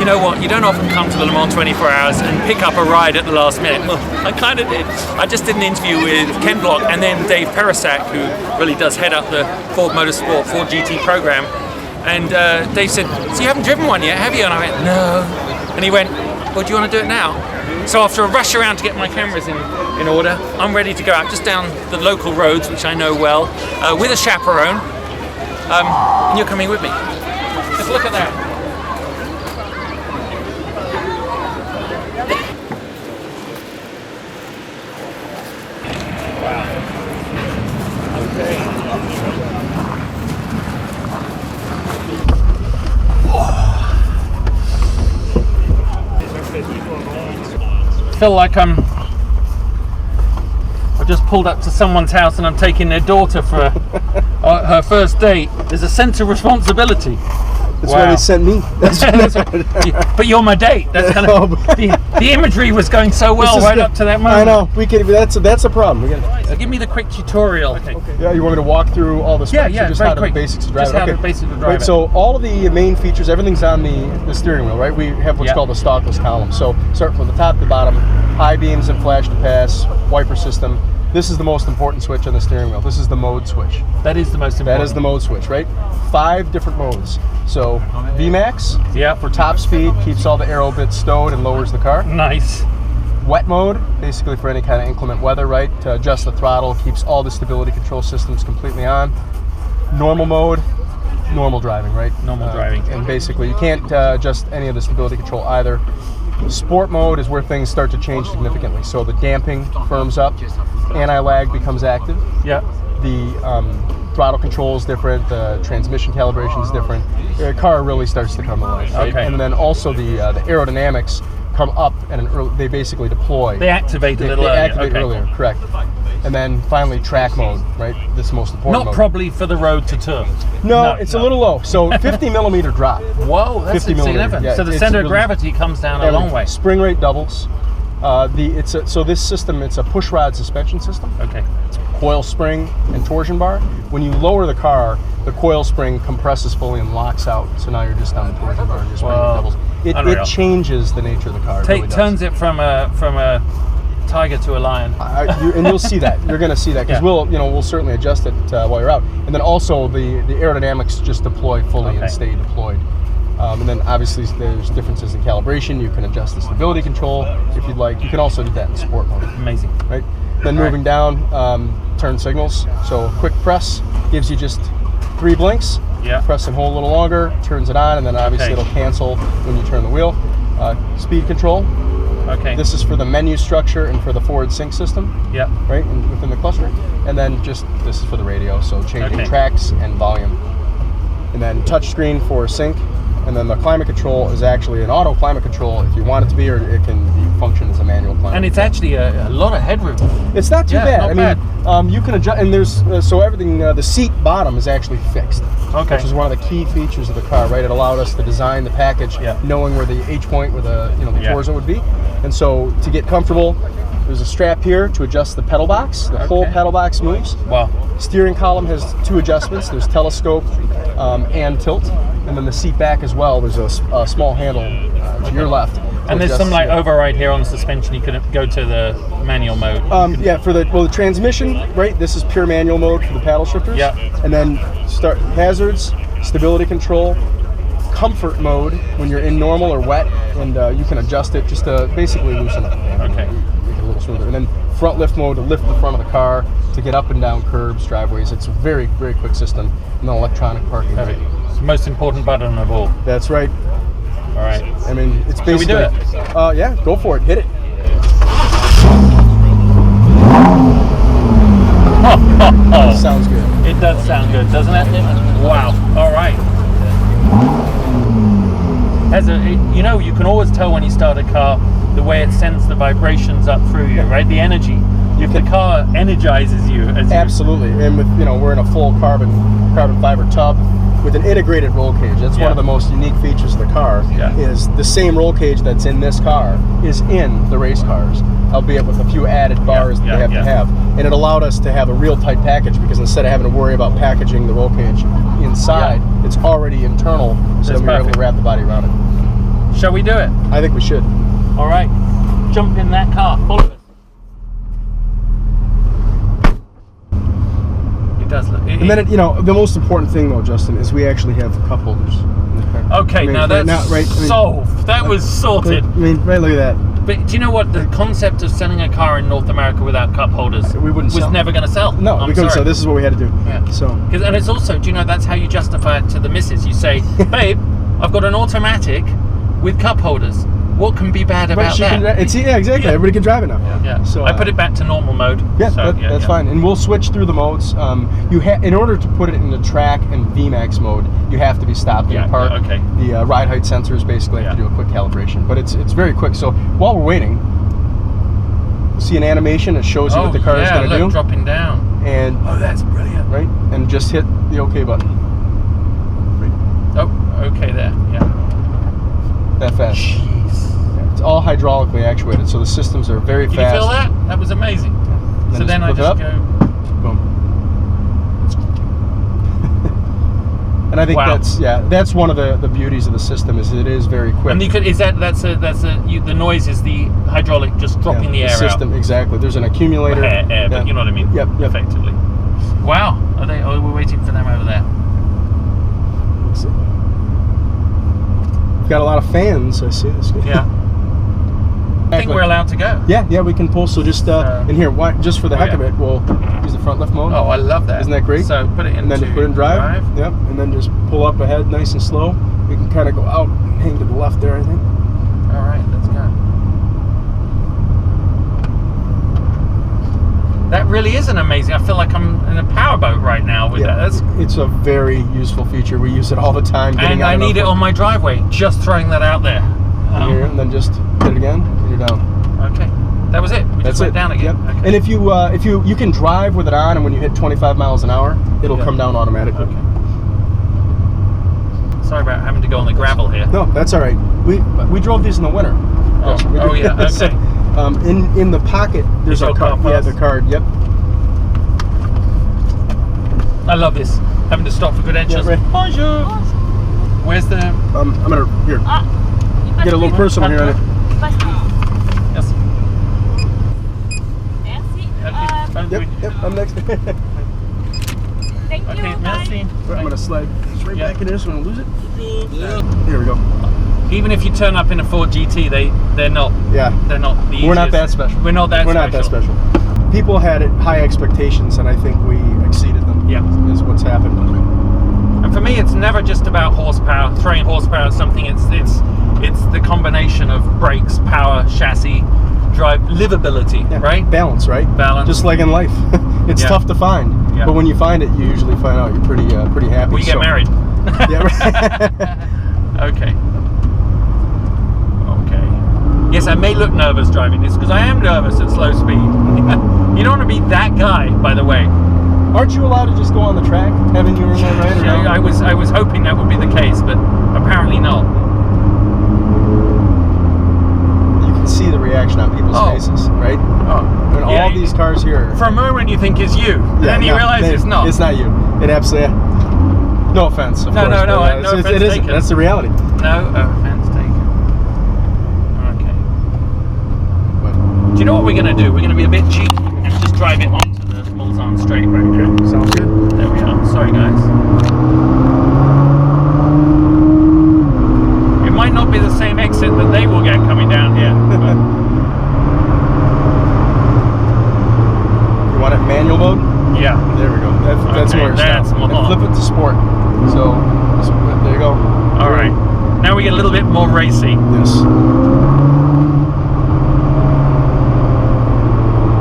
know what, you don't often come to the Le Mans 24 Hours and pick up a ride at the last minute. Well, I kind of did. I just did an interview with Ken Block and then Dave Pericak, who really does head up the Ford Motorsport Ford GT program. And Dave said, so you haven't driven one yet, have you? And I went, no. And he went, well, do you want to do it now? So after a rush around to get my cameras in order, I'm ready to go out just down the local roads, which I know well, with a chaperone. And you're coming with me. Just look at that. I feel like I just pulled up to someone's house and I'm taking their daughter for her first date. There's a sense of responsibility. That's why they sent me. But you're my date. That's kind of the imagery was going so well right up to that moment. I know. We can. That's a problem. Give me the quick tutorial. Okay. Yeah, you want me to walk through all the specs? Yeah, just very how to quick. the basics to drive just it. how the basics to drive right, it. so all of the main features, everything's on the steering wheel, right? We have what's called the stalkless column. So start from the top to bottom, high beams and flash to pass, wiper system. This is the most important switch on the steering wheel. This is the mode switch. That is the most important. That is the mode switch, right? 5 different modes. So VMAX for top speed, keeps all the aero bits stowed and lowers the car. Nice. Wet mode, basically for any kind of inclement weather, right? To adjust the throttle, keeps all the stability control systems completely on. Normal mode, normal driving, right? Normal driving. And basically you can't adjust any of the stability control either. Sport mode is where things start to change significantly. So the damping firms up, anti-lag becomes active. Yeah. The throttle control is different. The transmission calibration is different. The car really starts to come alive. Right? Okay. And then also the aerodynamics come up and they basically deploy. They activate a little earlier. They activate okay. earlier, correct. And then finally track mode, right? This is the most important Not mode. probably for the road to turn. No, it's a little low. So 50 millimeter drop. Whoa, that's 50 millimeter. significant. Yeah, so the center of gravity comes down a long way. Spring rate doubles. So this system, it's a push rod suspension system. Okay. Coil spring and torsion bar. When you lower the car, the coil spring compresses fully and locks out. So now you're just on the torsion bar and your spring rate doubles. It changes the nature of the car. Turns it from a tiger to a lion. And you'll see that. You're going to see that because we'll certainly adjust it while you're out. And then also the aerodynamics just deploy fully and stay deployed. And then obviously there's differences in calibration. You can adjust the stability control if you'd like. You can also do that in sport mode. Amazing. Right. Then moving down, turn signals. So quick press gives you just 3 blinks. Yeah. Press and hold a little longer, turns it on, and then obviously it'll cancel when you turn the wheel. Speed control. Okay. This is for the menu structure and for the forward sync system. Yeah. Right, within the cluster. And then this is for the radio, so changing tracks and volume. And then touch screen for sync. And then the climate control is actually an auto climate control if you want it to be, or it can function as a manual climate. And it's actually a lot of headroom. It's not too bad. Not mean, you can adjust, and there's so everything. The seat bottom is actually fixed, which is one of the key features of the car. Right, it allowed us to design the package knowing where the H point, where the torso would be, and so to get comfortable, there's a strap here to adjust the pedal box. The whole pedal box moves. Wow. Steering column has 2 adjustments. There's telescope and tilt, and then the seat back as well. There's a small handle to your left. And there's some override here on the suspension. You could go to the manual mode. For the transmission, right? This is pure manual mode for the paddle shifters. Yeah. And then start hazards, stability control, comfort mode when you're in normal or wet, and you can adjust it just to basically loosen up the damping. Okay. Make it a little smoother. And then front lift mode to lift the front of the car to get up and down curbs, driveways. It's a very, very quick system. And then electronic parking. Perfect. It's the most important button of all. That's right. All right. I mean, it's basically. Shall we do it? Yeah, go for it. Hit it. Sounds good. It does sound good, doesn't it? Wow. All right. You can always tell when you start a car the way it sends the vibrations up through you, right? The energy. If the car energizes you. Absolutely. And with we're in a full carbon fiber tub with an integrated roll cage. That's one of the most unique features of the car. Is the same roll cage that's in this car is in the race cars, albeit with a few added bars that they have to have. And it allowed us to have a real tight package because instead of having to worry about packaging the roll cage inside, it's already internal, so that we were able to wrap the body around it. Shall we do it? I think we should. All right. Jump in that car. Follow us. It does look. And then, the most important thing though, Justin, is we actually have cup holders in the car. Okay, now that's solved. That was sorted. Right, look at that. But do you know what? The concept of selling a car in North America without cup holders was never going to sell. No, we couldn't sell. This is what we had to do. Yeah. So. And it's also, do you know, that's how you justify it to the missus. You say, babe, I've got an automatic with cup holders. What can be bad about that? Exactly. Yeah. Everybody can drive it now. Yeah. So I put it back to normal mode. Yeah, that's fine. And we'll switch through the modes. In order to put it in the track and VMAX mode, you have to be stopped in park. Okay. The ride height sensors basically have to do a quick calibration, but it's very quick. So while we're waiting, see an animation that shows you what the car is going to do. Dropping down. And that's brilliant. Right, and just hit the OK button. Right. Oh, okay there. Yeah. That fast. Jeez. It's all hydraulically actuated, so the systems are very fast. Did you feel that? That was amazing. Yeah. So then I just go. Boom. And I think that's one of the beauties of the system is it is very quick. And you could the noise is the hydraulic just dropping the air system, out. Exactly. There's an accumulator. Air, but you know what I mean. Yep. Effectively. Wow. Oh, we're waiting for them over there. Let's see. We've got a lot of fans. I see this. Yeah. I think we're allowed to go. Yeah, we can pull. So just in here, just for the heck of it, we'll use the front left mode. Oh, I love that. Isn't that great? So put it in, and then just put it in drive. Yep, and then just pull up ahead, nice and slow. We can kind of go out and hang to the left there, I think. All right, let's go. That really is an amazing. I feel like I'm in a powerboat right now with that. It's a very useful feature. We use it all the time. And I need it on my driveway. Just throwing that out there. Here, and then just hit it again, and you're down. Okay, that was it. We just went down again. Yep. Okay. And if you can drive with it on, and when you hit 25 miles an hour, it'll come down automatically. Okay. Sorry about having to go on the gravel here. No, that's all right. We drove these in the winter. Oh yeah. Okay. So, in the pocket, there's a card. Yeah, the card. Yep. I love this. Having to stop for credentials. Yeah, right. Bonjour. Where's the? I'm gonna get a little personal here on it. Yes. Merci. Yep. I'm next. Thank you. Okay, merci. I'm gonna slide straight back in there so I don't lose it. Yeah. Here we go. Even if you turn up in a Ford GT, they're not. Yeah. They're not the easiest. We're not that special. We're not that special. People had high expectations, and I think we exceeded them. Yeah. Is what's happened. And for me, it's never just about horsepower. Throwing horsepower at something. It's the combination of brakes, power, chassis, drive, livability, right? Balance, right? Balance. Just like in life, it's tough to find. Yeah. But when you find it, you usually find out you're pretty happy. Well, you get married. Yeah. Right. Okay. Yes, I may look nervous driving this because I am nervous at slow speed. You don't want to be that guy, by the way. Aren't you allowed to just go on the track? Haven't you earned that right? Or no? I was hoping that would be the case, but apparently not. You can see the reaction on people's faces, right? Oh, when all these cars here. For a moment, you think it's you, then you realize it's not. It's not you. It absolutely. No offense. Of course, no offense taken. That's the reality. No offense taken. Okay. Do you know what we're going to do? We're going to be a bit cheeky and just drive it onto the Mulsanne straight right here. Sounds good. There we are. Sorry, guys. It might not be the same exit that they will get coming down here. You want it manual mode? Yeah. There we go. That's okay, where it's that's now. And flip it to sport. So there you go. All right. Now we get a little bit more racy. Yes.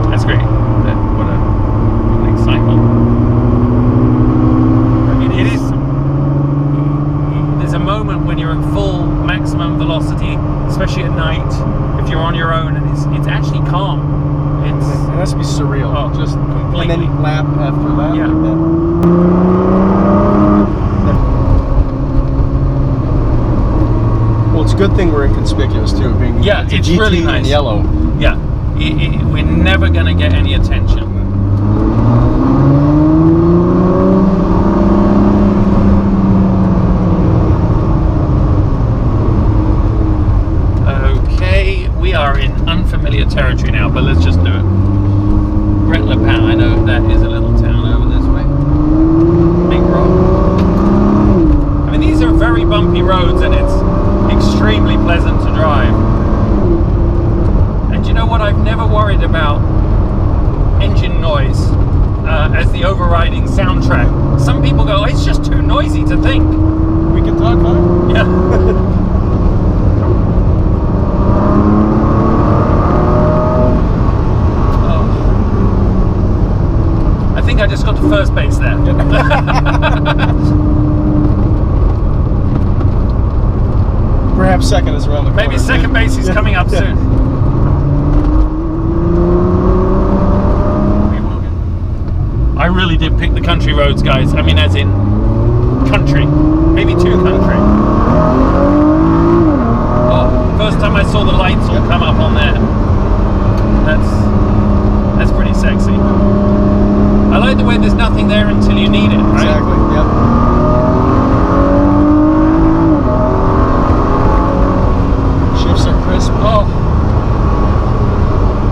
That's great. What an excitement. It is. There's a moment when you're at full maximum velocity, especially at night, if you're on your own, and it's actually calm. It has to be surreal. Oh, just completely. And then lap after lap. Yeah. Like that. Well, it's a good thing we're inconspicuous too, being it's GT really nice. And yellow. Yeah, we're never going to get any attention. territory now, but let's just do it. Brett Le Pen, I know that is a little town over this way. Big Rock. I mean, these are very bumpy roads, and it's extremely pleasant to drive. And you know what? I've never worried about engine noise as the overriding soundtrack. Some people go, it's just too noisy to think. We can talk about it. Yeah. I think I just got to first base there. Perhaps second is around the corner. Maybe second base is coming up soon. I really did pick the country roads, guys. I mean, as in country. Maybe too country. Oh, first time I saw the lights all come up on there. That's pretty sexy. I like the way there's nothing there until you need it, right? Exactly, yep. Shifts are crisp. Oh.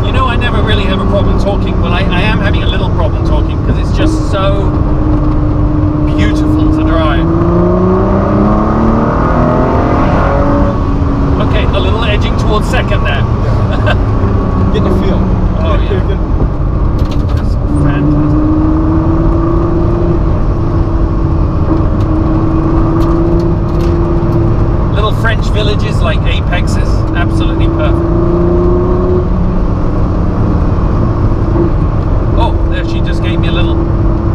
You know, I never really have a problem talking. Well, I am having a little problem talking because it's just so beautiful to drive. Okay, a little edging towards second there. Getting a feel. Oh, yeah. Good. That's fantastic. Little French villages like apexes, absolutely perfect. Oh, there she just gave me a little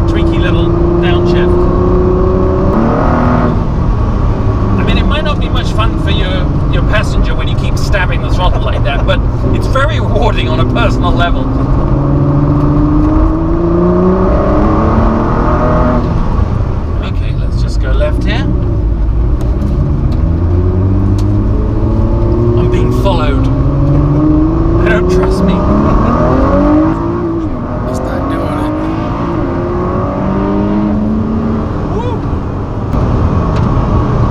tweaky little downshift. I mean, it might not be much fun for your passenger when you keep stabbing the throttle like that, but it's very rewarding on a personal level. Okay, let's just go left here. I'm being followed. They don't trust me. Let's not doing it. Woo!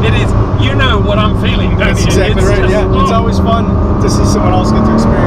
It is, you know what I'm feeling, don't That's you? exactly It's right, just, yeah. It's always fun to see someone else get to experience